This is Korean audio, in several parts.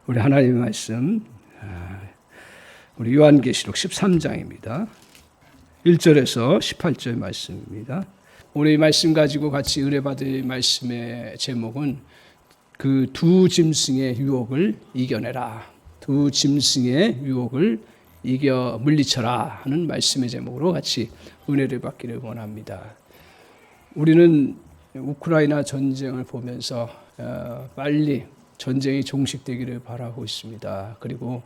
우리 하나님의 말씀, 우리 요한계시록 13장입니다. 1절에서 18절 말씀입니다. 오늘 이 말씀 가지고 같이 의뢰받을 말씀의 제목은 그 두 짐승의 유혹을 이겨내라. 두 짐승의 유혹을 이겨 물리쳐라 하는 말씀의 제목으로 같이 은혜를 받기를 원합니다. 우리는 우크라이나 전쟁을 보면서 빨리 전쟁이 종식되기를 바라고 있습니다. 그리고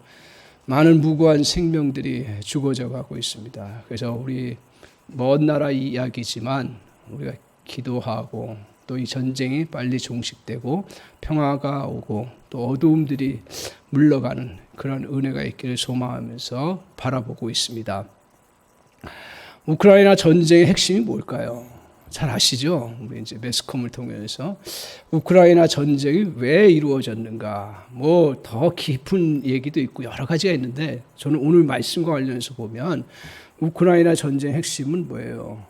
많은 무고한 생명들이 죽어져 가고 있습니다. 그래서 우리 먼 나라 이야기지만 우리가 기도하고 또 이 전쟁이 빨리 종식되고 평화가 오고 또 어두움들이 물러가는 그런 은혜가 있기를 소망하면서 바라보고 있습니다. 우크라이나 전쟁의 핵심이 뭘까요? 잘 아시죠? 우리 이제 매스컴을 통해서 우크라이나 전쟁이 왜 이루어졌는가, 뭐 더 깊은 얘기도 있고 여러 가지가 있는데 저는 오늘 말씀과 관련해서 보면 우크라이나 전쟁의 핵심은 뭐예요?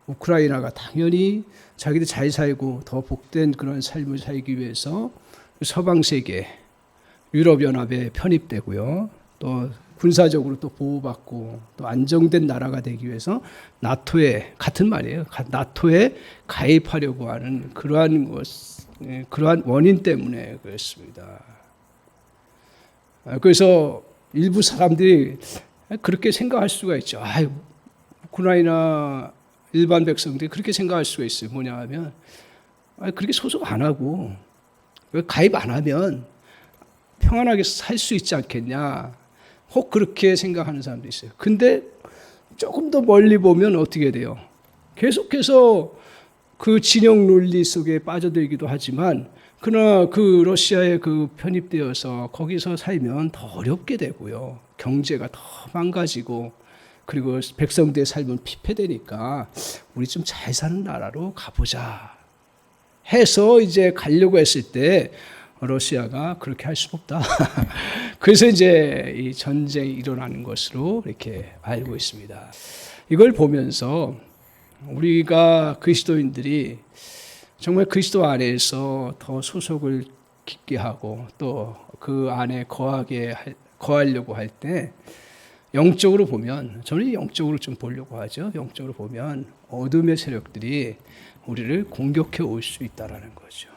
우크라이나가 당연히 자기들 잘 살고 더 복된 그런 삶을 살기 위해서 서방 세계, 유럽연합에 편입되고요. 또 군사적으로 또 보호받고 또 안정된 나라가 되기 위해서 나토에, 같은 말이에요, 나토에 가입하려고 하는 그러한 원인 때문에 그렇습니다. 그래서 일부 사람들이 그렇게 생각할 수가 있죠. 우크라이나 일반 백성들이 그렇게 생각할 수가 있어요. 뭐냐 하면 그렇게 소속 안 하고 왜 가입 안 하면 평안하게 살 수 있지 않겠냐, 혹 그렇게 생각하는 사람도 있어요. 근데 조금 더 멀리 보면 어떻게 돼요? 계속해서 그 진영 논리 속에 빠져들기도 하지만 그러나 그 러시아에 그 편입되어서 거기서 살면 더 어렵게 되고요. 경제가 더 망가지고 그리고 백성들의 삶은 피폐되니까 우리 좀 잘 사는 나라로 가보자 해서 이제 가려고 했을 때 러시아가 그렇게 할 수 없다. 그래서 이제 이 전쟁이 일어나는 것으로 이렇게 알고 있습니다. 이걸 보면서 우리가 그리스도인들이 정말 그리스도 안에서 더 소속을 깊게 하고 또 그 안에 거하려고 할 때 영적으로 보면, 저는 영적으로 좀 보려고 하죠. 영적으로 보면 어둠의 세력들이 우리를 공격해 올 수 있다라는 거죠.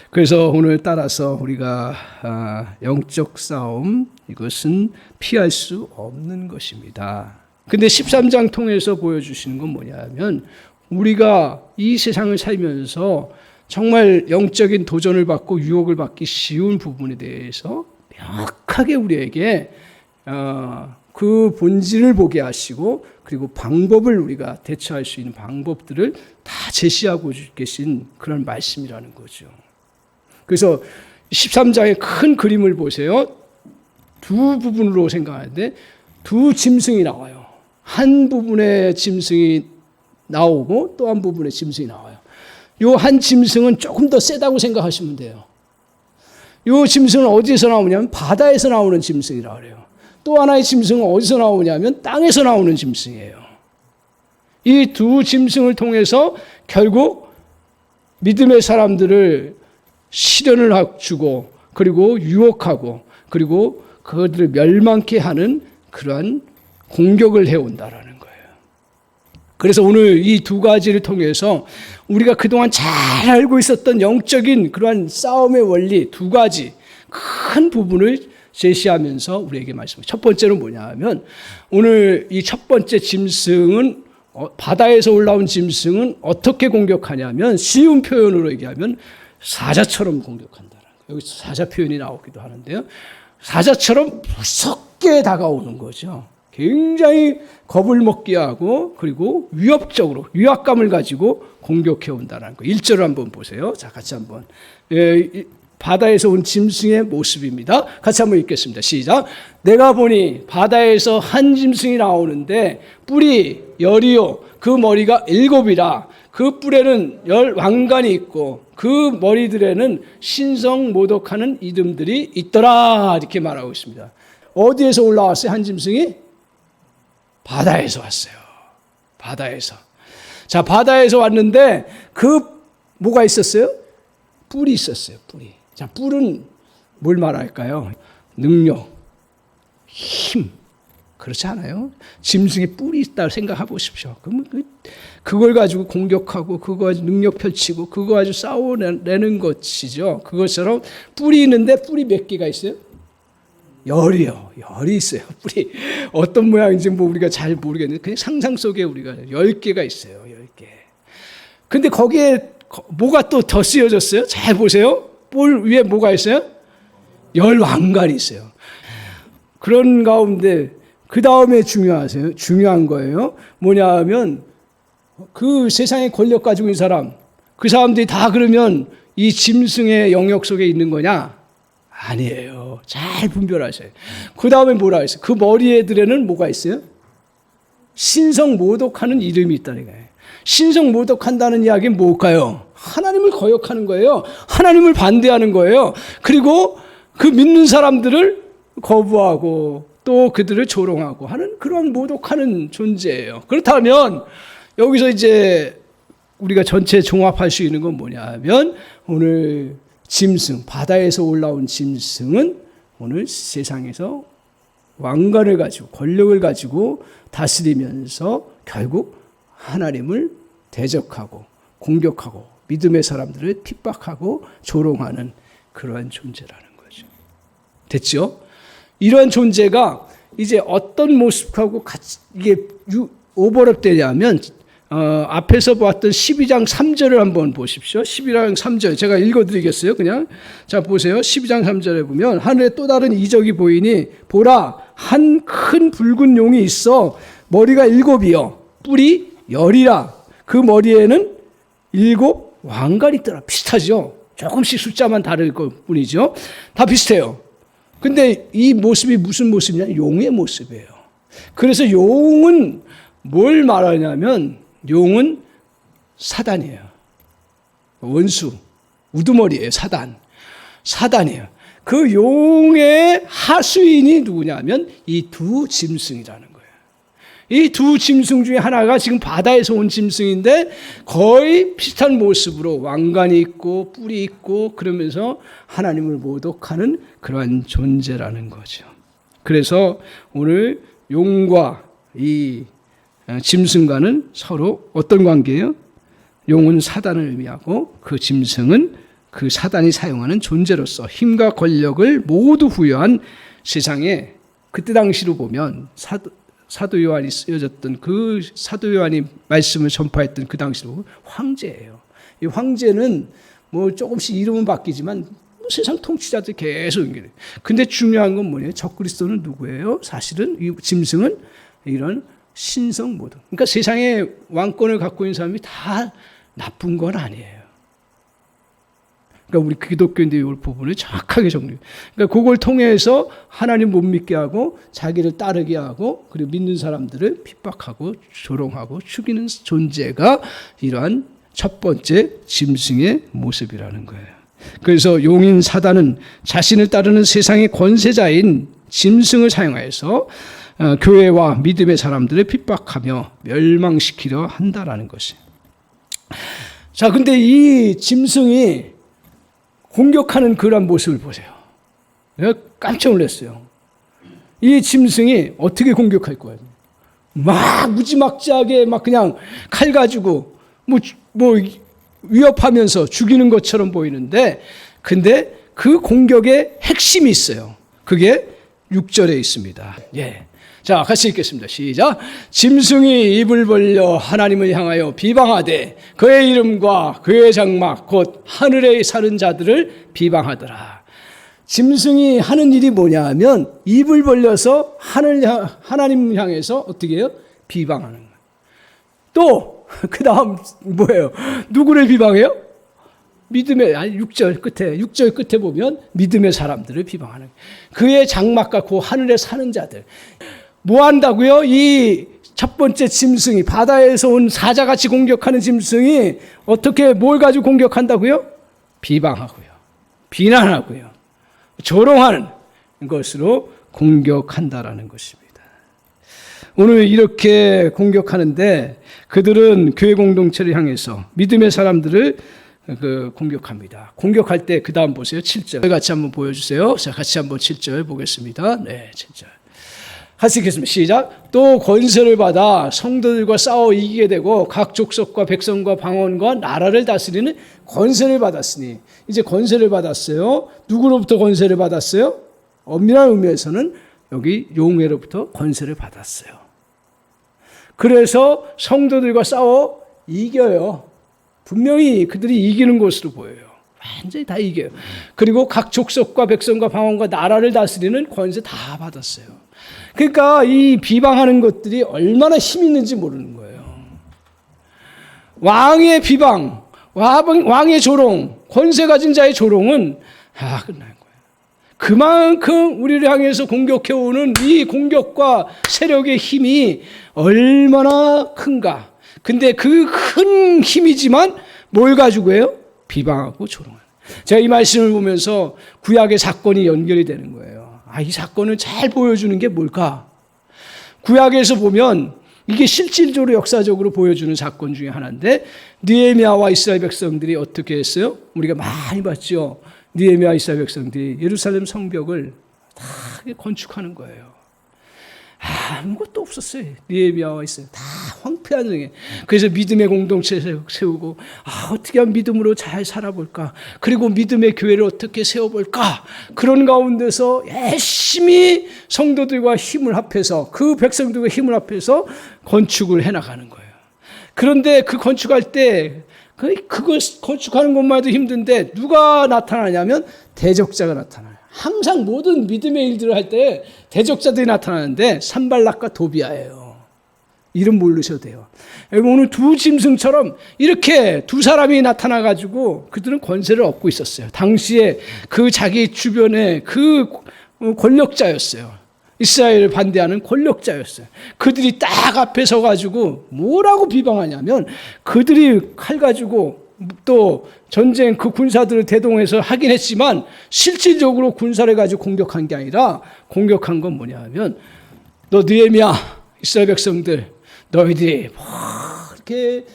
그래서 오늘 따라서 우리가 영적 싸움, 이것은 피할 수 없는 것입니다. 근데 13장 통해서 보여주시는 건 뭐냐면 우리가 이 세상을 살면서 정말 영적인 도전을 받고 유혹을 받기 쉬운 부분에 대해서 명확하게 우리에게 그 본질을 보게 하시고 그리고 방법을, 우리가 대처할 수 있는 방법들을 다 제시하고 계신 그런 말씀이라는 거죠. 그래서 13장의 큰 그림을 보세요. 두 부분으로 생각하는데 두 짐승이 나와요. 한 부분의 짐승이 나오고 또 한 부분의 짐승이 나와요. 요 한 짐승은 조금 더 세다고 생각하시면 돼요. 요 짐승은 어디에서 나오냐면 바다에서 나오는 짐승이라고 그래요. 또 하나의 짐승은 어디서 나오냐면 땅에서 나오는 짐승이에요. 이 두 짐승을 통해서 결국 믿음의 사람들을 시련을 주고 그리고 유혹하고 그리고 그들을 멸망케 하는 그러한 공격을 해온다라는 거예요. 그래서 오늘 이 두 가지를 통해서 우리가 그동안 잘 알고 있었던 영적인 그러한 싸움의 원리 두 가지 큰 부분을 제시하면서 우리에게 말씀합니다. 첫 번째는 뭐냐 하면 오늘 이 첫 번째 짐승은 바다에서 올라온 짐승은 어떻게 공격하냐면 쉬운 표현으로 얘기하면 사자처럼 공격한다는 거예요. 여기서 사자 표현이 나오기도 하는데요. 사자처럼 무섭게 다가오는 거죠. 굉장히 겁을 먹게 하고 그리고 위협적으로 위압감을 가지고 공격해 온다는 거예요. 1절을 한번 보세요. 자, 같이 한번. 바다에서 온 짐승의 모습입니다. 같이 한번 읽겠습니다. 시작. 내가 보니 바다에서 한 짐승이 나오는데 뿔이 열이요 그 머리가 7이라 그 뿔에는 10 왕관이 있고 그 머리들에는 신성 모독하는 이름들이 있더라, 이렇게 말하고 있습니다. 어디에서 올라왔어요? 한 짐승이? 바다에서 왔어요. 바다에서. 자, 바다에서 왔는데 그 뭐가 있었어요? 뿔이 있었어요. 뿔이. 자, 뿔은 뭘 말할까요? 능력, 힘. 그렇지 않아요? 짐승의 뿔이 있다 생각해 보십시오. 그러면 그걸 가지고 공격하고 그거 가지고 능력 펼치고 그거 가지고 싸워내는 것이죠. 그것처럼 뿔이 있는데 뿔이 몇 개가 있어요? 열이요. 열이 있어요. 뿔이 어떤 모양인지 뭐 우리가 잘 모르겠는데 그냥 상상 속에 우리가 10개가 있어요. 10개. 근데 거기에 뭐가 또 더 쓰여졌어요? 잘 보세요. 뿔 위에 뭐가 있어요? 열 왕관이 있어요. 그런 가운데 그 다음에 중요한 거예요. 뭐냐 하면 그 세상에 권력 가지고 있는 사람, 그 사람들이 다 그러면 이 짐승의 영역 속에 있는 거냐? 아니에요. 잘 분별하셔요. 그 다음에 뭐라 했어요? 그 머리 애들에는 뭐가 있어요? 신성모독하는 이름이 있다는 거예요. 신성모독한다는 이야기는 뭘까요? 하나님을 거역하는 거예요. 하나님을 반대하는 거예요. 그리고 그 믿는 사람들을 거부하고 또 그들을 조롱하고 하는 그런 모독하는 존재예요. 그렇다면 여기서 이제 우리가 전체 종합할 수 있는 건 뭐냐 하면 오늘 짐승, 바다에서 올라온 짐승은 오늘 세상에서 왕관을 가지고 권력을 가지고 다스리면서 결국 하나님을 대적하고 공격하고 믿음의 사람들을 핍박하고 조롱하는 그러한 존재라는 거죠. 됐죠? 이러한 존재가 이제 어떤 모습하고 같이 이게 오버랩 되냐면 앞에서 보았던 12장 3절을 한번 보십시오. 12장 3절 제가 읽어드리겠어요. 그냥 자 보세요. 12장 3절에 보면 하늘에 또 다른 이적이 보이니 보라 한 큰 붉은 용이 있어 머리가 7이요 뿔이 10이라 그 머리에는 7 왕관이 있더라. 비슷하죠. 조금씩 숫자만 다를 것 뿐이죠. 다 비슷해요. 근데 이 모습이 무슨 모습이냐? 용의 모습이에요. 그래서 용은 뭘 말하냐면 용은 사단이에요. 원수, 우두머리예요. 사단이에요. 그 용의 하수인이 누구냐면 이 두 짐승이라는 거예요. 이 두 짐승 중에 하나가 지금 바다에서 온 짐승인데 거의 비슷한 모습으로 왕관이 있고 뿔이 있고 그러면서 하나님을 모독하는 그러한 존재라는 거죠. 그래서 오늘 용과 이 짐승과는 서로 어떤 관계예요? 용은 사단을 의미하고 그 짐승은 그 사단이 사용하는 존재로서 힘과 권력을 모두 부여한 세상에 그때 당시로 보면 사도 요한이 쓰여졌던 그 사도 요한이 말씀을 전파했던 그 당시로 황제예요. 이 황제는 뭐 조금씩 이름은 바뀌지만 세상 통치자들 계속 연결해. 근데 중요한 건 뭐냐면 적그리스도는 누구예요? 사실은 이 짐승은 이런 신성모독. 그러니까 세상에 왕권을 갖고 있는 사람이 다 나쁜 건 아니에요. 그러니까 우리 기독교인들이 이 부분을 정확하게 정리해요. 그러니까 그걸 통해서 하나님 못 믿게 하고 자기를 따르게 하고 그리고 믿는 사람들을 핍박하고 조롱하고 죽이는 존재가 이러한 첫 번째 짐승의 모습이라는 거예요. 그래서 용인 사단은 자신을 따르는 세상의 권세자인 짐승을 사용하여서 교회와 믿음의 사람들을 핍박하며 멸망시키려 한다라는 것이에요. 자, 근데 이 짐승이 공격하는 그런 모습을 보세요. 내가 깜짝 놀랐어요. 이 짐승이 어떻게 공격할 거예요? 막 무지막지하게 막 그냥 칼 가지고 뭐 위협하면서 죽이는 것처럼 보이는데 근데 그 공격의 핵심이 있어요. 그게 6절에 있습니다. 예. 자, 같이 읽겠습니다. 시작. 짐승이 입을 벌려 하나님을 향하여 비방하되 그의 이름과 그의 장막 곧 하늘에 사는 자들을 비방하더라. 짐승이 하는 일이 뭐냐 하면 입을 벌려서 하나님 향해서 어떻게 해요? 비방하는 거예요. 또 그 다음 뭐예요? 누구를 비방해요? 믿음의 6절 끝에 보면 믿음의 사람들을 비방하는 거예요. 그의 장막과 그 하늘에 사는 자들. 뭐 한다고요? 이 첫 번째 짐승이 바다에서 온 사자같이 공격하는 짐승이 어떻게 뭘 가지고 공격한다고요? 비방하고요. 비난하고요. 조롱하는 것으로 공격한다라는 것입니다. 오늘 이렇게 공격하는데 그들은 교회 공동체를 향해서 믿음의 사람들을 공격합니다. 공격할 때 그 다음 보세요. 7절 같이 한번 보여주세요. 자, 같이 한번 7절 보겠습니다. 네, 7절 같이 읽겠습니다. 시작. 또 권세를 받아 성도들과 싸워 이기게 되고 각 족속과 백성과 방언과 나라를 다스리는 권세를 받았으니, 이제 권세를 받았어요. 누구로부터 권세를 받았어요? 엄밀한 의미에서는 여기 용회로부터 권세를 받았어요. 그래서 성도들과 싸워 이겨요. 분명히 그들이 이기는 것으로 보여요. 완전히 다 이겨요. 그리고 각 족속과 백성과 방언과 나라를 다스리는 권세 다 받았어요. 그러니까 이 비방하는 것들이 얼마나 힘 있는지 모르는 거예요. 왕의 비방, 왕의 조롱, 권세 가진 자의 조롱은 끝난 거예요. 그만큼 우리를 향해서 공격해오는 이 공격과 세력의 힘이 얼마나 큰가. 근데 그 큰 힘이지만 뭘 가지고 해요? 비방하고 조롱하는. 제가 이 말씀을 보면서 구약의 사건이 연결이 되는 거예요. 이 사건을 잘 보여주는 게 뭘까? 구약에서 보면 이게 실질적으로 역사적으로 보여주는 사건 중에 하나인데, 느헤미야와 이스라엘 백성들이 어떻게 했어요? 우리가 많이 봤죠. 느헤미야 이스라엘 백성들이 예루살렘 성벽을 다 건축하는 거예요. 아무것도 없었어요. 느헤미야와 이스라엘 다 황폐한 중에. 그래서 믿음의 공동체 세우고 어떻게 하면 믿음으로 잘 살아볼까, 그리고 믿음의 교회를 어떻게 세워볼까, 그런 가운데서 열심히 성도들과 힘을 합해서, 그 백성들과 힘을 합해서 건축을 해나가는 거예요. 그런데 그 건축할 때 그걸 건축하는 것만 해도 힘든데 누가 나타나냐면 대적자가 나타나요. 항상 모든 믿음의 일들을 할 때 대적자들이 나타나는데 산발락과 도비아예요. 이름 모르셔도 돼요. 오늘 두 짐승처럼 이렇게 두 사람이 나타나가지고 그들은 권세를 얻고 있었어요. 당시에 그 자기 주변에 그 권력자였어요. 이스라엘을 반대하는 권력자였어요. 그들이 딱 앞에 서가지고 뭐라고 비방하냐면, 그들이 칼 가지고 또 전쟁 그 군사들을 대동해서 하긴 했지만 실질적으로 군사를 가지고 공격한 게 아니라, 공격한 건 뭐냐 하면, 너 느헤미야 이스라엘 백성들, 너희들이 이렇게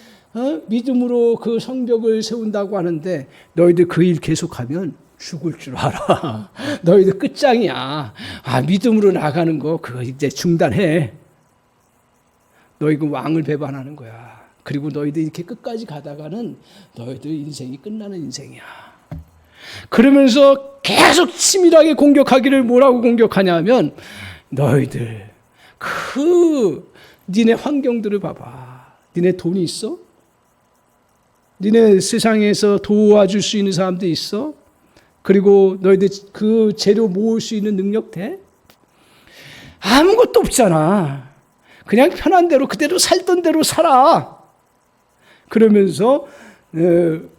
믿음으로 그 성벽을 세운다고 하는데 너희들 그 일 계속하면 죽을 줄 알아. 너희들 끝장이야. 믿음으로 나가는 거 그거 이제 중단해. 너희 그 왕을 배반하는 거야. 그리고 너희들 이렇게 끝까지 가다가는 너희들 인생이 끝나는 인생이야. 그러면서 계속 치밀하게 공격하기를 뭐라고 공격하냐면, 너희들 니네 환경들을 봐봐. 니네 돈이 있어? 니네 세상에서 도와줄 수 있는 사람들 있어? 그리고 너희들 그 재료 모을 수 있는 능력 돼? 아무것도 없잖아. 그냥 편한 대로 그대로 살던 대로 살아. 그러면서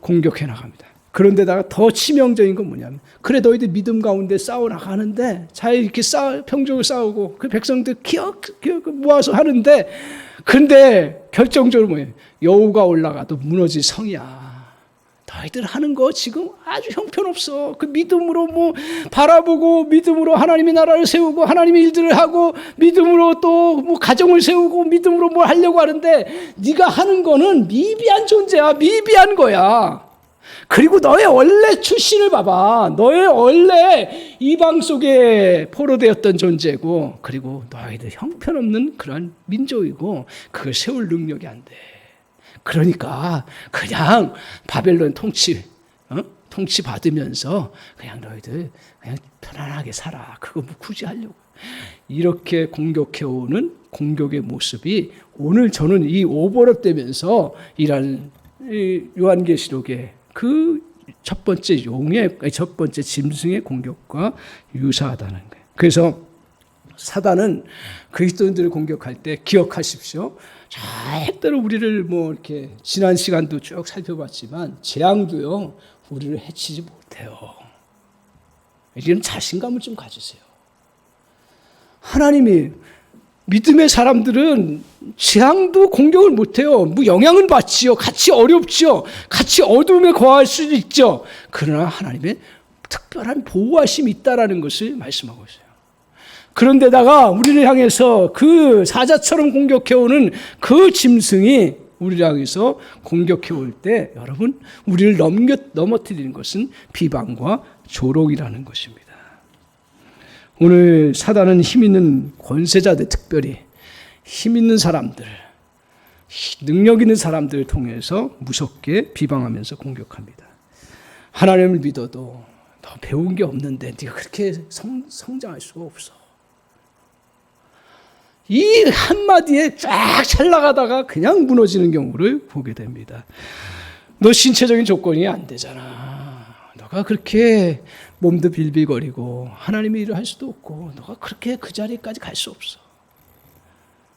공격해 나갑니다. 그런데다가 더 치명적인 건 뭐냐면, 그래 너희들 믿음 가운데 싸워 나가는데 잘 이렇게 평정을 싸우고 그 백성들 기억 모아서 하는데, 근데 결정적으로 뭐예요? 여우가 올라가도 무너질 성이야. 너희들 하는 거 지금 아주 형편없어. 그 믿음으로 바라보고, 믿음으로 하나님의 나라를 세우고, 하나님의 일들을 하고, 믿음으로 또 가정을 세우고, 믿음으로 뭘 하려고 하는데, 네가 하는 거는 미비한 존재야. 미비한 거야. 그리고 너의 원래 출신을 봐봐. 너의 원래 이방 속에 포로되었던 존재고, 그리고 너희들 형편없는 그런 민족이고, 그걸 세울 능력이 안 돼. 그러니까 그냥 바벨론 통치 받으면서 그냥 너희들 그냥 편안하게 살아. 그거 굳이 하려고. 이렇게 공격해오는 공격의 모습이 오늘 저는 이 오버랩되면서 일하는 요한계시록의 그 첫 번째 첫 번째 짐승의 공격과 유사하다는 거예요. 그래서 사단은 그리스도인들을 공격할 때 기억하십시오. 절대로 우리를 이렇게 지난 시간도 쭉 살펴봤지만 재앙도요 우리를 해치지 못해요. 이런 자신감을 좀 가지세요. 하나님이 믿음의 사람들은 재앙도 공격을 못해요. 영향은 받지요. 같이 어렵지요. 같이 어둠에 거할 수도 있죠. 그러나 하나님의 특별한 보호하심이 있다라는 것을 말씀하고 있어요. 그런데다가 우리를 향해서 그 사자처럼 공격해오는 그 짐승이 우리를 향해서 공격해 올 때 여러분 우리를 넘어뜨리는 것은 비방과 조롱이라는 것입니다. 오늘 사단은 힘 있는 권세자들, 특별히 힘 있는 사람들, 능력 있는 사람들을 통해서 무섭게 비방하면서 공격합니다. 하나님을 믿어도 너 배운 게 없는데 네가 그렇게 성장할 수가 없어. 이 한마디에 쫙 잘 나가다가 그냥 무너지는 경우를 보게 됩니다. 너 신체적인 조건이 안 되잖아. 너가 그렇게 몸도 빌빌거리고 하나님의 일을 할 수도 없고 너가 그렇게 그 자리까지 갈 수 없어.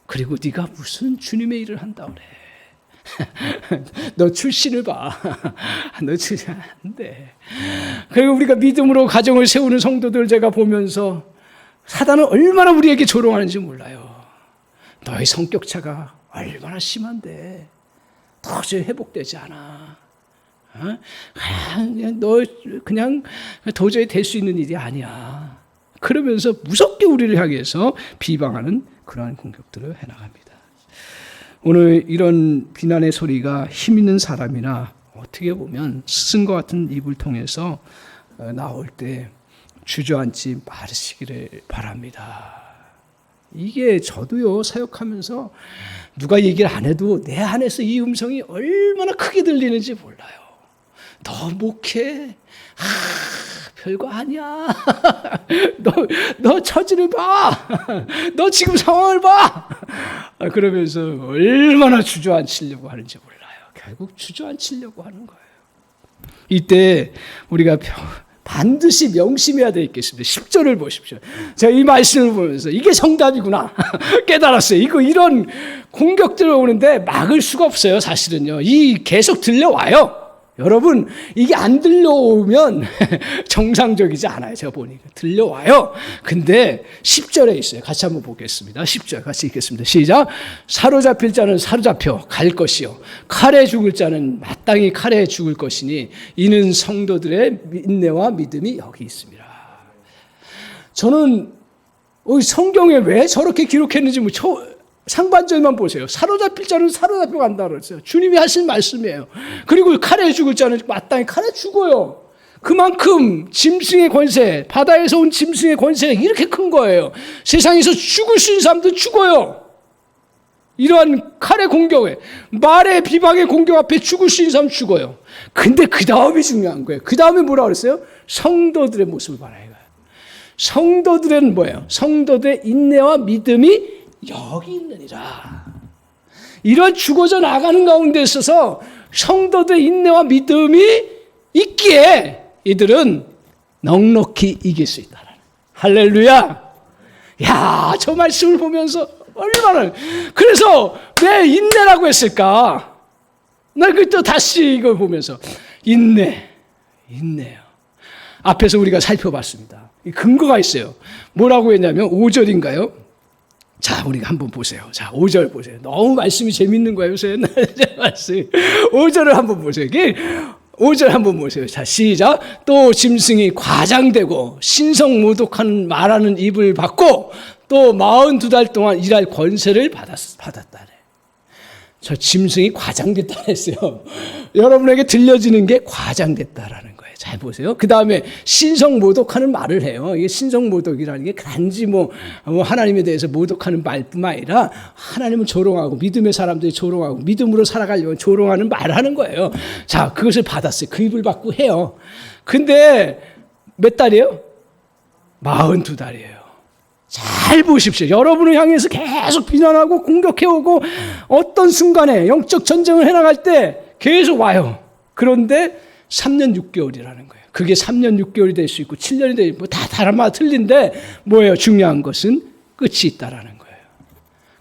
그리고 네가 무슨 주님의 일을 한다 그래. 너 출신을 봐. 너 출신 안 돼. 그리고 우리가 믿음으로 가정을 세우는 성도들 제가 보면서 사단은 얼마나 우리에게 조롱하는지 몰라요. 너의 성격차가 얼마나 심한데 도저히 회복되지 않아. 그냥 도저히 될 수 있는 일이 아니야. 그러면서 무섭게 우리를 향해서 비방하는 그러한 공격들을 해나갑니다. 오늘 이런 비난의 소리가 힘 있는 사람이나 어떻게 보면 스승과 같은 입을 통해서 나올 때 주저앉지 마시기를 바랍니다. 이게 저도요 사역하면서 누가 얘기를 안 해도 내 안에서 이 음성이 얼마나 크게 들리는지 몰라요. 너 목회 별거 아니야. 너 처지를 봐. 너 지금 상황을 봐. 그러면서 얼마나 주저앉히려고 하는지 몰라요. 결국 주저앉히려고 하는 거예요. 이때 우리가 반드시 명심해야 되겠습니다. 10절을 보십시오. 제가 이 말씀을 보면서 이게 정답이구나 깨달았어요. 이런 공격들이 오는데 막을 수가 없어요. 사실은요. 이 계속 들려와요. 여러분 이게 안 들려오면 정상적이지 않아요. 제가 보니까 들려와요. 근데 10절에 있어요. 같이 한번 보겠습니다. 10절 같이 읽겠습니다. 시작. 사로잡힐 자는 사로잡혀 갈 것이요 칼에 죽을 자는 마땅히 칼에 죽을 것이니 이는 성도들의 인내와 믿음이 여기 있습니다. 저는 성경에 왜 저렇게 기록했는지 상반절만 보세요. 사로잡힐 자는 사로잡혀 간다 그랬어요. 주님이 하신 말씀이에요. 그리고 칼에 죽을 자는 마땅히 칼에 죽어요. 그만큼 짐승의 권세, 바다에서 온 짐승의 권세가 이렇게 큰 거예요. 세상에서 죽을 수 있는 사람도 죽어요. 이러한 칼의 공격에, 말의 비방의 공격 앞에 죽을 수 있는 사람 죽어요. 근데 그 다음이 중요한 거예요. 그 다음에 뭐라 그랬어요? 성도들의 모습을 봐라 이거예요. 성도들은 뭐예요? 성도들의 인내와 믿음이 여기 있느니라. 이런 죽어져 나가는 가운데 있어서 성도들의 인내와 믿음이 있기에 이들은 넉넉히 이길 수 있다. 할렐루야. 야, 저 말씀을 보면서 얼마나 그래서 왜 인내라고 했을까? 나 그때 다시 이걸 보면서 인내요. 앞에서 우리가 살펴봤습니다. 근거가 있어요. 뭐라고 했냐면 5절인가요? 자, 우리가 한번 보세요. 자, 5절 보세요. 너무 말씀이 재밌는 거예요, 요새. 말씀. 5절을 한번 보세요. 5절 한번 보세요. 자, 시작. 또 짐승이 과장되고 신성모독하는 말하는 입을 받고 또 42달 동안 일할 권세를 받았다네. 저 짐승이 과장됐다 했어요. 여러분에게 들려지는 게 과장됐다라는 거예요. 잘 보세요. 그 다음에 신성모독하는 말을 해요. 이게 신성모독이라는 게 단지 하나님에 대해서 모독하는 말뿐만 아니라 하나님을 조롱하고 믿음의 사람들이 조롱하고 믿음으로 살아가려면 조롱하는 말을 하는 거예요. 자, 그것을 받았어요. 그 입을 받고 해요. 근데 몇 달이에요? 42달이에요. 잘 보십시오. 여러분을 향해서 계속 비난하고 공격해오고 어떤 순간에 영적 전쟁을 해나갈 때 계속 와요. 그런데 3년 6개월이라는 거예요. 그게 3년 6개월이 될 수 있고 7년이 될 수 있고 다 다른마다 틀린데 뭐예요? 중요한 것은 끝이 있다라는 거예요.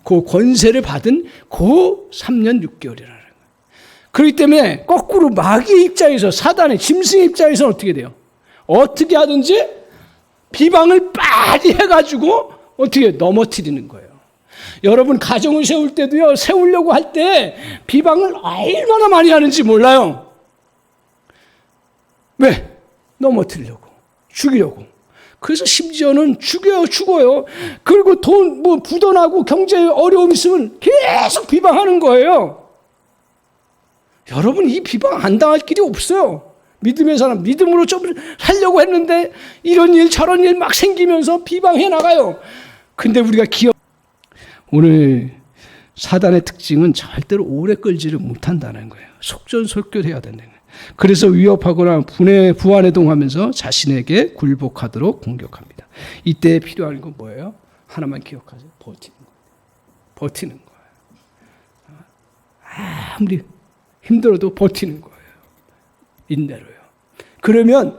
그 권세를 받은 그 3년 6개월이라는 거예요. 그렇기 때문에 거꾸로 마귀의 입장에서 사단의 짐승의 입장에서는 어떻게 돼요? 어떻게 하든지 비방을 빨리 해가지고 어떻게 넘어뜨리는 거예요. 여러분 가정을 세울 때도요. 세우려고 할 때 비방을 얼마나 많이 하는지 몰라요. 왜? 넘어뜨리려고, 죽이려고. 그래서 심지어는 죽어요. 그리고 부도나고 경제에 어려움이 있으면 계속 비방하는 거예요. 여러분 이 비방 안 당할 길이 없어요. 믿음의 사람, 믿음으로 좀 하려고 했는데 이런 일 저런 일 막 생기면서 비방해 나가요. 근데 우리가 오늘 사단의 특징은 절대로 오래 끌지를 못한다는 거예요. 속전속결해야 된다는 거예요. 그래서 위협하거나 부안해동하면서 자신에게 굴복하도록 공격합니다. 이때 필요한 건 뭐예요? 하나만 기억하세요. 버티는 거예요. 버티는 거예요. 아무리 힘들어도 버티는 거예요. 인내로요. 그러면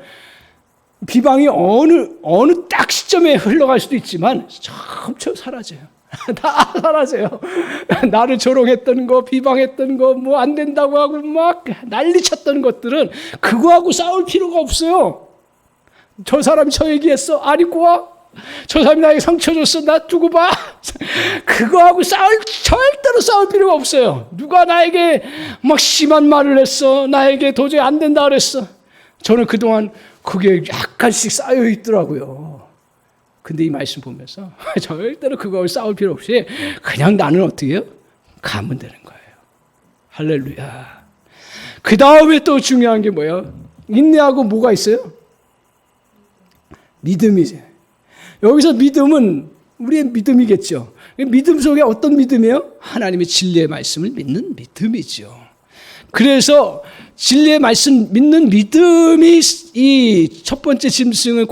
비방이 어느 딱 시점에 흘러갈 수도 있지만 점점 사라져요. 다 사라져요. 나를 조롱했던 거, 비방했던 거, 뭐 안 된다고 하고 막 난리쳤던 것들은 그거하고 싸울 필요가 없어요. 저 사람이 저 얘기했어. 안 입고 와. 저 사람이 나에게 상처 줬어. 나 두고 봐. 그거하고 절대로 싸울 필요가 없어요. 누가 나에게 막 심한 말을 했어. 나에게 도저히 안 된다 그랬어. 저는 그동안 그게 약간씩 쌓여 있더라고요. 근데 이 말씀 보면서 절대로 그거하고 싸울 필요 없이 그냥 나는 어떻게 해요? 가면 되는 거예요. 할렐루야. 그 다음에 또 중요한 게 뭐예요? 인내하고 뭐가 있어요? 믿음이지. 여기서 믿음은 우리의 믿음이겠죠. 믿음 속에 어떤 믿음이에요? 하나님의 진리의 말씀을 믿는 믿음이죠. 그래서 진리의 말씀 믿는 믿음이 이 첫 번째 짐승을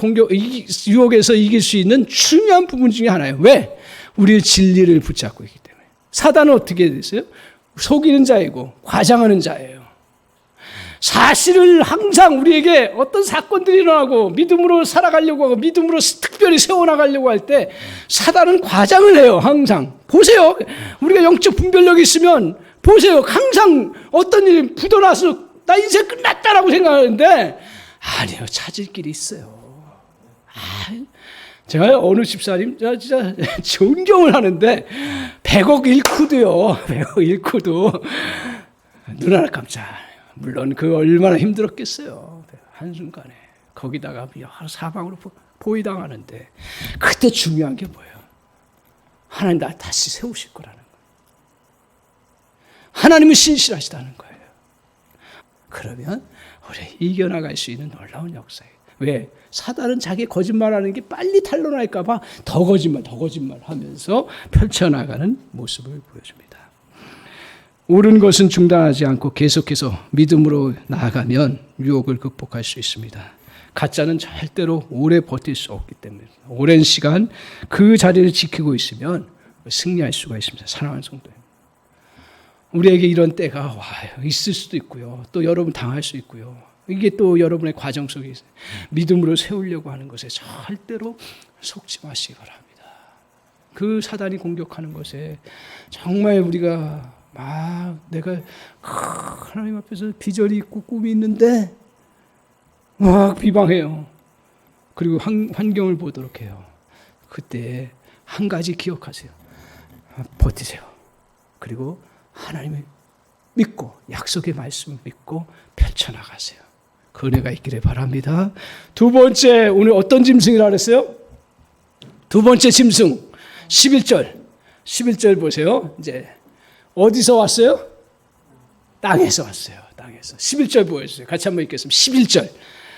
유혹에서 이길 수 있는 중요한 부분 중에 하나예요. 왜? 우리의 진리를 붙잡고 있기 때문에. 사단은 어떻게 됐어요? 속이는 자이고 과장하는 자예요. 사실을 항상 우리에게 어떤 사건들이 일어나고 믿음으로 살아가려고 하고 믿음으로 특별히 세워나가려고 할 때 사단은 과장을 해요. 항상. 보세요. 우리가 영적 분별력이 있으면 보세요. 항상 어떤 일이 부도나서 나 인생 끝났다라고 생각하는데 아니요. 찾을 길이 있어요. 제가 어느 집사님 진짜 존경을 하는데 100억 잃고도요. 100억 잃고도 눈 하나 깜짝. 물론 그 얼마나 힘들었겠어요. 한순간에. 거기다가 사방으로 포위당하는데 그때 중요한 게 뭐예요? 하나님 나 다시 세우실 거라는 거예요. 하나님은 신실하시다는 거예요. 그러면 우리 이겨나갈 수 있는 놀라운 역사예요. 왜? 사단은 자기 거짓말하는 게 빨리 탄로날까 봐 더 거짓말 하면서 펼쳐나가는 모습을 보여줍니다. 옳은 것은 중단하지 않고 계속해서 믿음으로 나아가면 유혹을 극복할 수 있습니다. 가짜는 절대로 오래 버틸 수 없기 때문에 오랜 시간 그 자리를 지키고 있으면 승리할 수가 있습니다. 사랑하는 성도, 우리에게 이런 때가 와요. 있을 수도 있고요. 또 여러분 당할 수 있고요. 이게 또 여러분의 과정 속에 있어요. 믿음으로 세우려고 하는 것에 절대로 속지 마시기 바랍니다. 그 사단이 공격하는 것에 정말 우리가 내가 하나님 앞에서 비전이 있고 꿈이 있는데 막 비방해요. 그리고 환경을 보도록 해요. 그때 한 가지 기억하세요. 버티세요. 그리고 하나님을 믿고 약속의 말씀을 믿고 펼쳐나가세요. 그 은혜가 있기를 바랍니다. 두 번째, 오늘 어떤 짐승이라 그랬어요? 두 번째 짐승 11절 보세요. 이제 어디서 왔어요? 땅에서 왔어요. 땅에서. 11절 보여주세요. 같이 한번 읽겠습니다. 11절.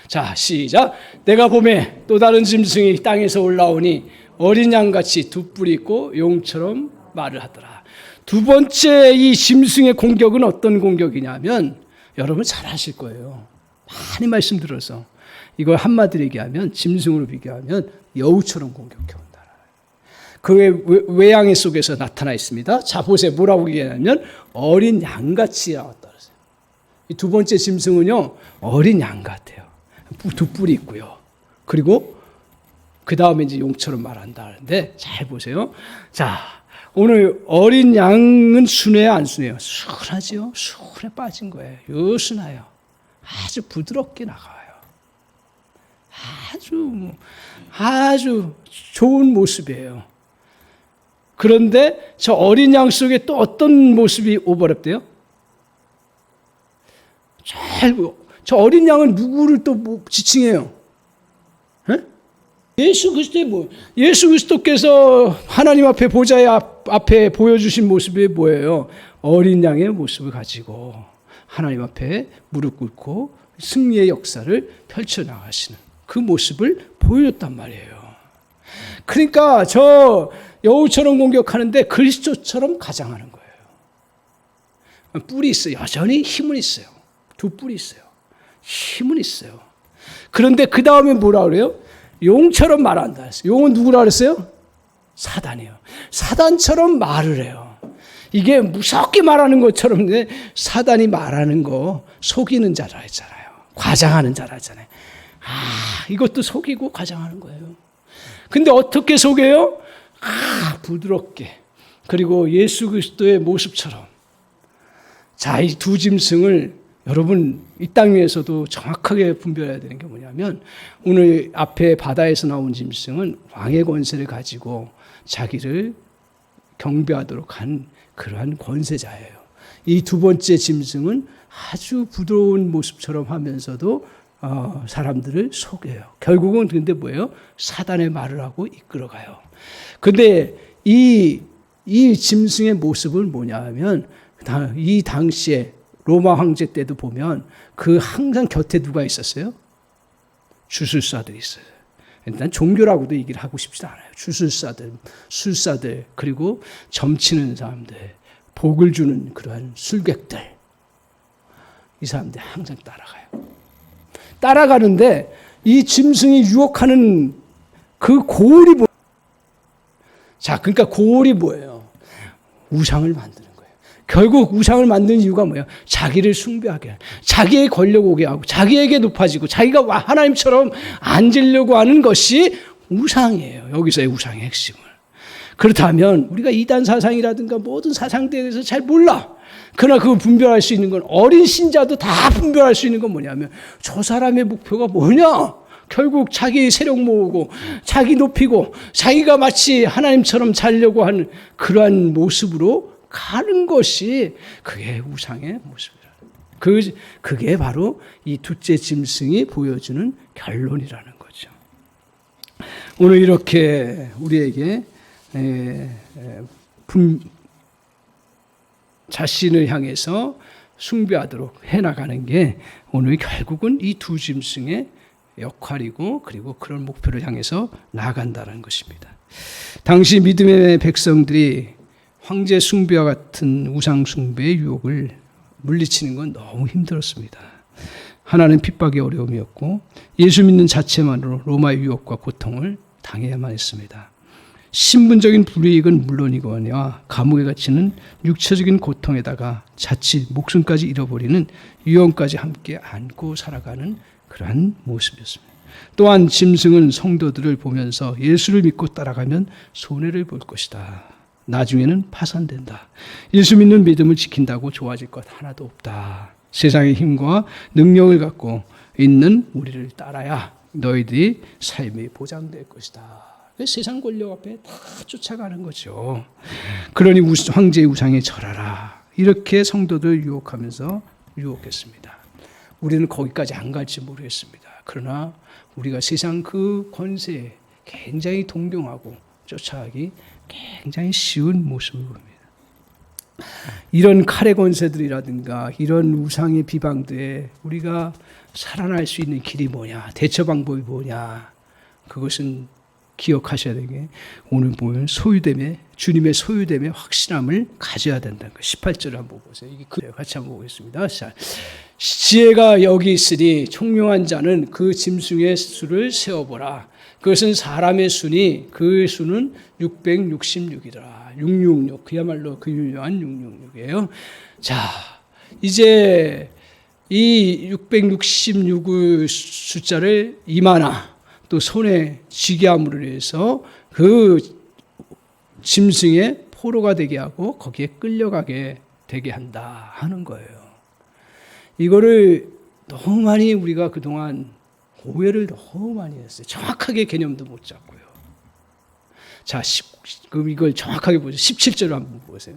자, 시작. 내가 보매 또 다른 짐승이 땅에서 올라오니 어린 양같이 두 뿔이 있고 용처럼 말을 하더라. 두 번째 이 짐승의 공격은 어떤 공격이냐면 여러분 잘 아실 거예요. 많이 말씀 들어서 이걸 한마디로 얘기하면 짐승으로 비교하면 여우처럼 공격해 온다. 그 외양의 속에서 나타나 있습니다. 자, 보세요. 뭐라고 얘기하냐면 어린 양같이 나왔다. 이 두 번째 짐승은요, 어린 양 같아요. 두 뿔이 있고요. 그리고 그 다음에 이제 용처럼 말한다 하는데 잘 보세요. 자, 오늘 어린 양은 순해요, 안 순해요? 순하지요. 순해 빠진 거예요. 요순해요. 아주 부드럽게 나가요. 아주 좋은 모습이에요. 그런데 저 어린 양 속에 또 어떤 모습이 오버랩돼요? 저 어린 양은 누구를 또 지칭해요? 예수 그리스도의 예수 그리스도께서 하나님 앞에 보좌의 앞에 보여주신 모습이 뭐예요? 어린 양의 모습을 가지고 하나님 앞에 무릎 꿇고 승리의 역사를 펼쳐나가시는 그 모습을 보여줬단 말이에요. 그러니까 저 여우처럼 공격하는데 그리스도처럼 가장하는 거예요. 뿔이 있어요. 여전히 힘은 있어요. 두 뿔이 있어요. 힘은 있어요. 그런데 그 다음에 뭐라 그래요? 용처럼 말한다 했어요. 용은 누구라 그랬어요? 사단이에요. 사단처럼 말을 해요. 이게 무섭게 말하는 것처럼 사단이 말하는 거 속이는 자라 했잖아요. 과장하는 자라 했잖아요. 이것도 속이고 과장하는 거예요. 근데 어떻게 속여요? 부드럽게. 그리고 예수 그리스도의 모습처럼. 자, 이 두 짐승을 여러분 이 땅 위에서도 정확하게 분별해야 되는 게 뭐냐면 오늘 앞에 바다에서 나온 짐승은 왕의 권세를 가지고 자기를 경배하도록 한 그러한 권세자예요. 이 두 번째 짐승은 아주 부드러운 모습처럼 하면서도 사람들을 속여요. 결국은 근데 뭐예요? 사단의 말을 하고 이끌어가요. 근데 이 짐승의 모습은 뭐냐 하면 이 당시에 로마 황제 때도 보면 그 항상 곁에 누가 있었어요? 주술사들이 있어요. 일단 종교라고도 얘기를 하고 싶지 않아요. 주술사들, 술사들, 그리고 점치는 사람들, 복을 주는 그러한 술객들. 이 사람들이 항상 따라가요. 따라가는데 이 짐승이 유혹하는 그 고울이 뭐예요? 자, 그러니까 고울이 뭐예요? 우상을 만드는 거예요. 결국 우상을 만드는 이유가 뭐예요? 자기를 숭배하게 하고, 자기의 권력 오게 하고, 자기에게 높아지고, 자기가 하나님처럼 앉으려고 하는 것이 우상이에요. 여기서의 우상의 핵심을. 그렇다면 우리가 이단 사상이라든가 모든 사상들에 대해서 잘 몰라. 그러나 그걸 분별할 수 있는 건 어린 신자도 다 분별할 수 있는 건 뭐냐면 저 사람의 목표가 뭐냐? 결국 자기 세력 모으고 자기 높이고 자기가 마치 하나님처럼 살려고 하는 그러한 모습으로 가는 것이 그게 우상의 모습이라는 그게 바로 이 둘째 짐승이 보여주는 결론이라는 거죠. 오늘 이렇게 우리에게 자신을 향해서 숭배하도록 해나가는 게 오늘 결국은 이 두 짐승의 역할이고 그리고 그런 목표를 향해서 나아간다는 것입니다. 당시 믿음의 백성들이 황제 숭배와 같은 우상 숭배의 유혹을 물리치는 건 너무 힘들었습니다. 하나는 핍박의 어려움이었고 예수 믿는 자체만으로 로마의 유혹과 고통을 당해야만 했습니다. 신분적인 불이익은 물론이거니와 감옥에 갇히는 육체적인 고통에다가 자칫 목숨까지 잃어버리는 위험까지 함께 안고 살아가는 그러한 모습이었습니다. 또한 짐승은 성도들을 보면서 예수를 믿고 따라가면 손해를 볼 것이다. 나중에는 파산된다. 예수 믿는 믿음을 지킨다고 좋아질 것 하나도 없다. 세상의 힘과 능력을 갖고 있는 우리를 따라야 너희들이 삶이 보장될 것이다. 세상 권력 앞에 다 쫓아가는 거죠. 그러니 황제의 우상에 절하라. 이렇게 성도들 유혹하면서 유혹했습니다. 우리는 거기까지 안 갈지 모르겠습니다. 그러나 우리가 세상 그 권세에 굉장히 동경하고 쫓아가기 굉장히 쉬운 모습을 봅니다. 이런 칼의 권세들이라든가 이런 우상의 비방들에 우리가 살아날 수 있는 길이 뭐냐, 대처 방법이 뭐냐, 그것은 기억하셔야 되는 게 오늘 보면 소유됨의 주님의 소유됨의 확신함을 가져야 된다는 거. 18절을 한번 보세요. 이게 같이 한번 보겠습니다. 자, 지혜가 여기 있으니 총명한 자는 그 짐승의 수를 세어보라. 그것은 사람의 수니 그 수는 666이더라. 666 그야말로 그 유명한 666이에요. 자, 이제 이 666의 숫자를 이마나 또 손에 쥐게 함으로 해서 그 짐승의 포로가 되게 하고 거기에 끌려가게 되게 한다 하는 거예요. 이거를 너무 많이 우리가 그동안 오해를 너무 많이 했어요. 정확하게 개념도 못 잡고요. 자, 그럼 이걸 정확하게 보죠. 17절을 한번 보세요.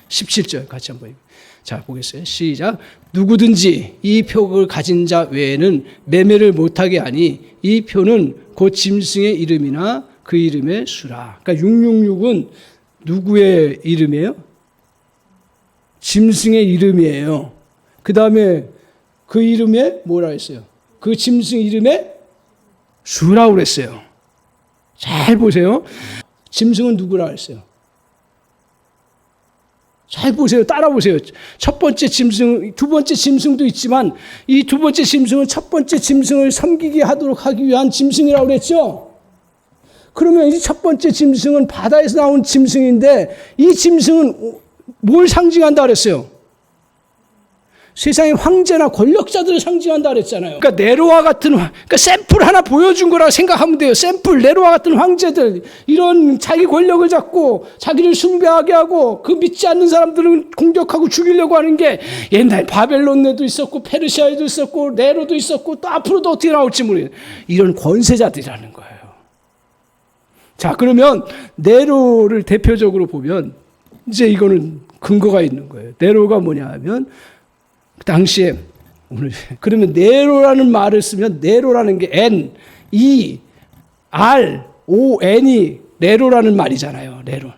17절 같이 한번. 자, 보겠어요. 시작. 누구든지 이 표를 가진 자 외에는 매매를 못하게 하니 이 표는 곧 짐승의 이름이나 그 이름의 수라. 그러니까 666은 누구의 이름이에요? 짐승의 이름이에요. 그 다음에 그 이름에 뭐라 했어요? 그 짐승 이름에 주라고 그랬어요. 잘 보세요. 짐승은 누구라 했어요? 잘 보세요. 따라 보세요. 첫 번째 짐승, 두 번째 짐승도 있지만 이 두 번째 짐승은 첫 번째 짐승을 섬기게 하도록 하기 위한 짐승이라고 그랬죠. 그러면 이 첫 번째 짐승은 바다에서 나온 짐승인데 이 짐승은 뭘 상징한다 그랬어요? 세상의 황제나 권력자들을 상징한다 그랬잖아요. 그러니까 네로와 같은, 그러니까 샘플 하나 보여준 거라고 생각하면 돼요. 샘플, 네로와 같은 황제들, 이런 자기 권력을 잡고 자기를 숭배하게 하고 그 믿지 않는 사람들을 공격하고 죽이려고 하는 게 옛날 바벨론에도 있었고 페르시아에도 있었고 네로도 있었고 또 앞으로도 어떻게 나올지 모르겠어요. 이런 권세자들이라는 거예요. 자, 그러면 네로를 대표적으로 보면 이제 이거는 근거가 있는 거예요. 네로가 뭐냐 하면 그 당시에 오늘 그러면 네로라는 말을 쓰면 네로라는 게 N, E, R, O, N이 네로라는 말이잖아요. 네로.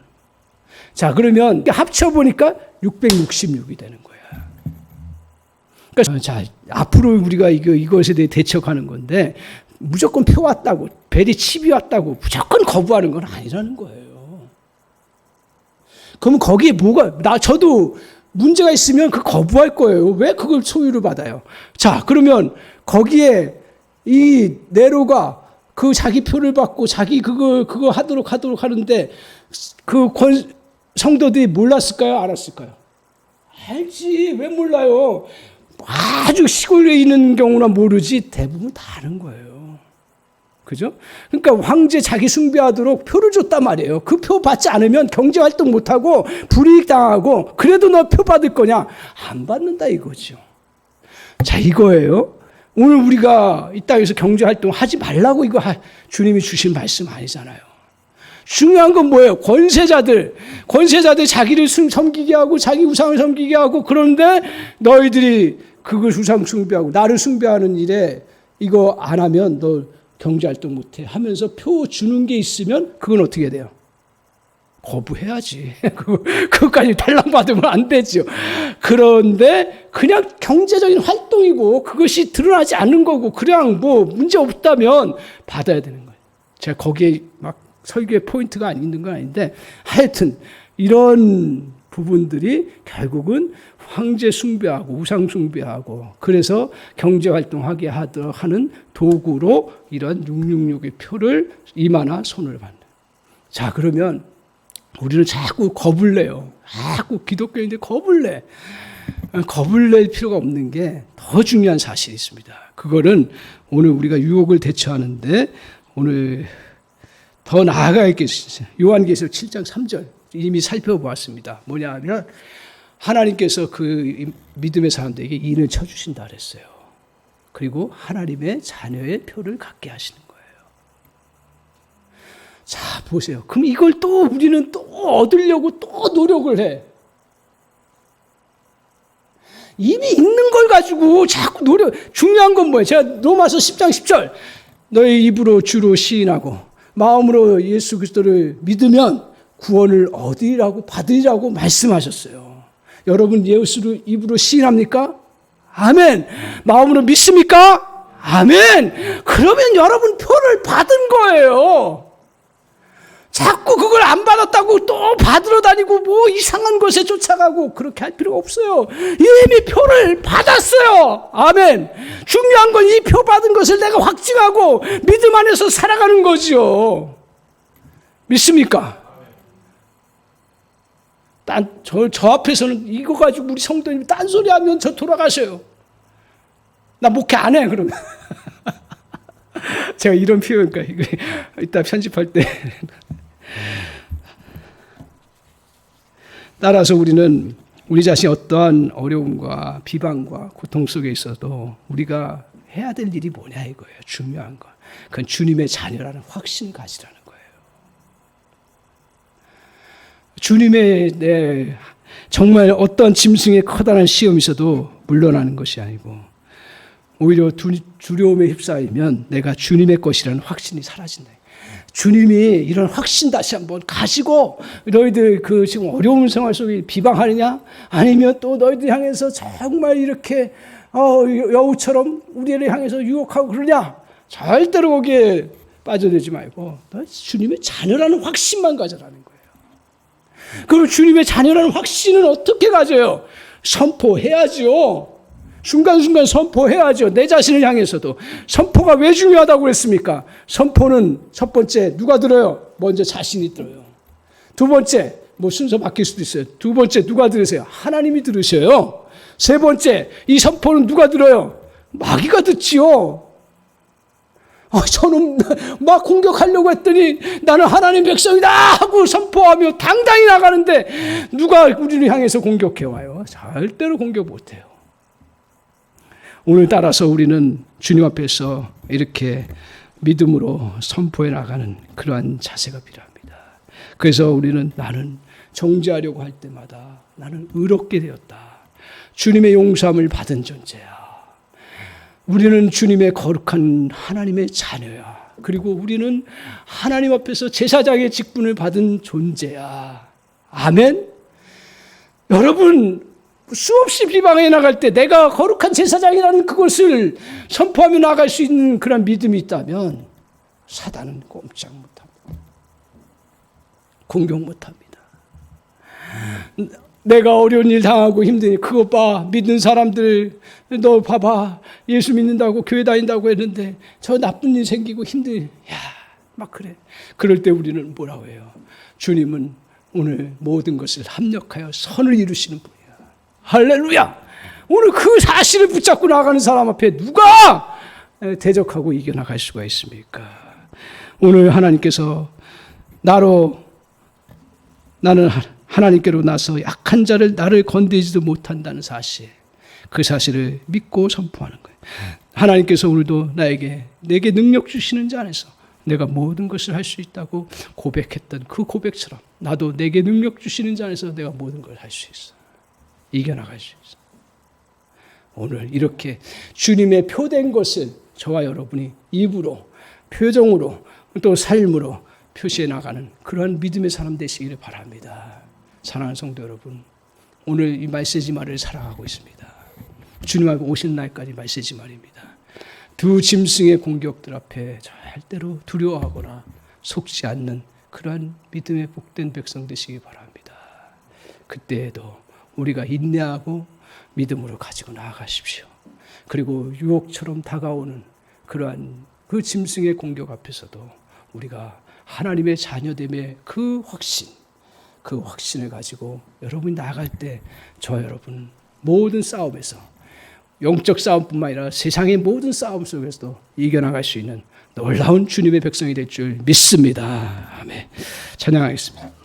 자, 그러면 합쳐 보니까 666이 되는 거야. 그러니까 자, 앞으로 우리가 이것에 대해 대처하는 건데 무조건 표 왔다고, 벨이 칩이 왔다고 무조건 거부하는 건 아니라는 거예요. 그러면 거기에 뭐가 저도 문제가 있으면 그 거부할 거예요. 왜 그걸 소유를 받아요? 자, 그러면 거기에 이 네로가 그 자기 표를 받고 자기 그거 하도록 하는데 그 성도들이 몰랐을까요? 알았을까요? 알지. 왜 몰라요? 아주 시골에 있는 경우나 모르지 대부분 다 아는 거예요. 그죠? 그러니까 황제 자기 숭배하도록 표를 줬단 말이에요. 그 표 받지 않으면 경제활동 못하고 불이익 당하고 그래도 너 표 받을 거냐? 안 받는다 이거죠. 자, 이거예요. 오늘 우리가 이 땅에서 경제활동 하지 말라고 이거 주님이 주신 말씀 아니잖아요. 중요한 건 뭐예요? 권세자들 자기를 섬기게 하고 자기 우상을 섬기게 하고 그런데 너희들이 그걸 우상 숭배하고 나를 숭배하는 일에 이거 안 하면 너 경제활동 못해 하면서 표 주는 게 있으면 그건 어떻게 돼요? 거부해야지. 그것까지 달랑받으면 안 되죠. 그런데 그냥 경제적인 활동이고 그것이 드러나지 않는 거고 그냥 뭐 문제 없다면 받아야 되는 거예요. 제가 거기에 막 설교의 포인트가 있는 건 아닌데 하여튼 이런 부분들이 결국은 황제 숭배하고 우상 숭배하고 그래서 경제활동하게 하는 도구로 이런 666의 표를 이마나 손을 받는. 자, 그러면 우리는 자꾸 겁을 내요. 자꾸 기독교인들 겁을 내. 겁을 낼 필요가 없는 게 더 중요한 사실이 있습니다. 그거는 오늘 우리가 유혹을 대처하는데 오늘 더 나아가 있겠습니다. 요한계시록 7장 3절 이미 살펴보았습니다. 뭐냐 하면 하나님께서 그 믿음의 사람들에게 인을 쳐주신다 그랬어요. 그리고 하나님의 자녀의 표를 갖게 하시는 거예요. 자, 보세요. 그럼 이걸 또 우리는 또 얻으려고 또 노력을 해. 이미 있는 걸 가지고 자꾸 중요한 건 뭐예요? 제가 로마서 10장 10절 너의 입으로 주로 시인하고 마음으로 예수 그리스도를 믿으면 구원을 얻으리라고 받으리라고 말씀하셨어요. 여러분 예수를 입으로 시인합니까? 아멘. 마음으로 믿습니까? 아멘. 그러면 여러분 표를 받은 거예요. 자꾸 그걸 안 받았다고 또 받으러 다니고 뭐 이상한 것에 쫓아가고 그렇게 할 필요가 없어요. 이미 표를 받았어요. 아멘. 중요한 건 이 표 받은 것을 내가 확증하고 믿음 안에서 살아가는 거죠. 믿습니까? 저 앞에서는 이거 가지고 우리 성도님이 딴소리 하면 저 돌아가셔요. 나 목회 안 해, 그러면. 제가 이런 표현, 그러니까 이따 편집할 때. 따라서 우리는 우리 자신이 어떠한 어려움과 비방과 고통 속에 있어도 우리가 해야 될 일이 뭐냐 이거예요. 중요한 거. 그건 주님의 자녀라는 확신 가지라는 거예요. 주님의 정말 어떤 짐승의 커다란 시험이 있어도 물러나는 것이 아니고 오히려 두려움에 휩싸이면 내가 주님의 것이라는 확신이 사라진다. 주님이 이런 확신 다시 한번 가지고 너희들 그 지금 어려운 생활 속에 비방하느냐? 아니면 또 너희들 향해서 정말 이렇게 여우처럼 우리를 향해서 유혹하고 그러냐? 절대로 거기에 빠져들지 말고 너 주님의 자녀라는 확신만 가져라는 거예요. 그럼 주님의 자녀라는 확신은 어떻게 가져요? 선포해야죠. 순간순간 선포해야죠. 내 자신을 향해서도. 선포가 왜 중요하다고 그랬습니까? 선포는 첫 번째 누가 들어요? 먼저 자신이 들어요. 두 번째, 순서 바뀔 수도 있어요. 두 번째 누가 들으세요? 하나님이 들으셔요. 세 번째, 이 선포는 누가 들어요? 마귀가 듣지요. 저는 막 공격하려고 했더니 나는 하나님 백성이다 하고 선포하며 당당히 나가는데 누가 우리를 향해서 공격해 와요? 절대로 공격 못해요. 오늘 따라서 우리는 주님 앞에서 이렇게 믿음으로 선포해 나가는 그러한 자세가 필요합니다. 그래서 우리는 나는 정죄하려고 할 때마다 나는 의롭게 되었다. 주님의 용서함을 받은 존재야. 우리는 주님의 거룩한 하나님의 자녀야. 그리고 우리는 하나님 앞에서 제사장의 직분을 받은 존재야. 아멘. 여러분, 수없이 비방해 나갈 때 내가 거룩한 제사장이라는 그것을 선포하며 나갈 수 있는 그런 믿음이 있다면 사단은 꼼짝 못합니다. 공격 못합니다. 내가 어려운 일 당하고 힘드니 그거 봐. 믿는 사람들 너 봐봐. 예수 믿는다고 교회 다닌다고 했는데 저 나쁜 일 생기고 힘들. 막 그래. 그럴 때 우리는 뭐라고 해요? 주님은 오늘 모든 것을 합력하여 선을 이루시는 분이야. 할렐루야. 오늘 그 사실을 붙잡고 나가는 사람 앞에 누가 대적하고 이겨나갈 수가 있습니까? 오늘 하나님께서 나는 하나님께로 나서 약한 자를 나를 건드리지도 못한다는 사실, 그 사실을 믿고 선포하는 거예요. 하나님께서 오늘도 내게 능력 주시는 자 안에서 내가 모든 것을 할 수 있다고 고백했던 그 고백처럼 나도 내게 능력 주시는 자 안에서 내가 모든 걸 할 수 있어. 이겨나갈 수 있어. 오늘 이렇게 주님의 표된 것을 저와 여러분이 입으로, 표정으로, 또 삶으로 표시해 나가는 그런 믿음의 사람 되시기를 바랍니다. 사랑하는 성도 여러분, 오늘 이 메시지 말을 살아가고 있습니다. 주님 앞에 오신 날까지 메시지 말입니다. 두 짐승의 공격들 앞에 절대로 두려워하거나 속지 않는 그러한 믿음의 복된 백성 되시기 바랍니다. 그때에도 우리가 인내하고 믿음으로 가지고 나아가십시오. 그리고 유혹처럼 다가오는 그러한 그 짐승의 공격 앞에서도 우리가 하나님의 자녀됨의 그 확신을 가지고 여러분이 나아갈 때 저 여러분 모든 싸움에서 영적 싸움뿐만 아니라 세상의 모든 싸움 속에서도 이겨나갈 수 있는 놀라운 주님의 백성이 될 줄 믿습니다. 아멘. 찬양하겠습니다.